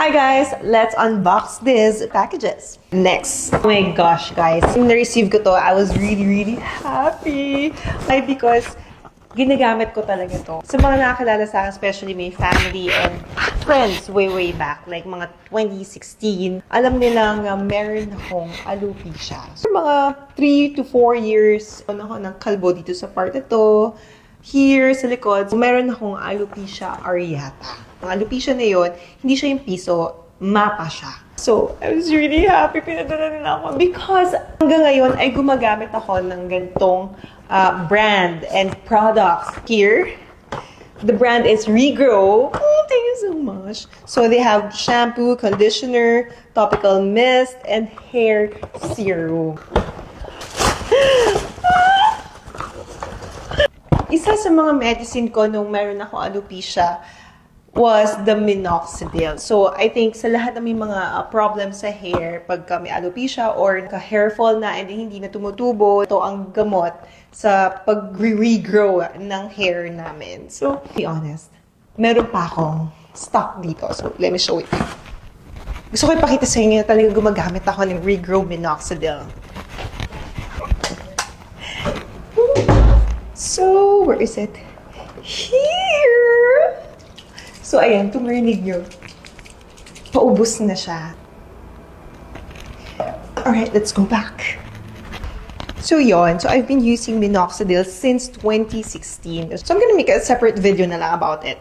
Hi guys! Let's unbox these packages. Next. Oh my gosh, guys. Nung na-receive ko to, I was really happy. Why? Because ginagamit ko talaga to. Sa mga nakakilala sa akin, especially my family and friends way back, like mga 2016, alam nilang meron akong alopecia. So, mga 3 to 4 years, ako ng kalbo dito sa part ito. Here, sa likod, meron akong alopecia areata. Ang alopecia na yun, hindi siya yung piso, mapa siya. So, I was really happy, pinadala nila ako. Because hanggang ngayon ay gumagamit ako ng ganitong brand and products. Here, the brand is Regrow. Oh, thank you so much. So, they have shampoo, conditioner, topical mist, and hair serum. Isa sa mga medicine ko nung meron ako alopecia was the minoxidil. So, I think sa lahat ng may mga problems sa hair, pagka may alopecia or hair fall na and hindi na tumutubo, ito ang gamot sa pag-regrow ng hair namin. So, to be honest, meron pa akong stock dito. So, let me show it. Gusto ko ipakita sa inyo na talagang gumagamit ako ng Regrow Minoxidil. So, where is it? Here! So, ayan, kung marinig nyo, paubos na siya. Alright, let's go back. So, yon. So, I've been using Minoxidil since 2016. So, I'm gonna make a separate video na lang about it.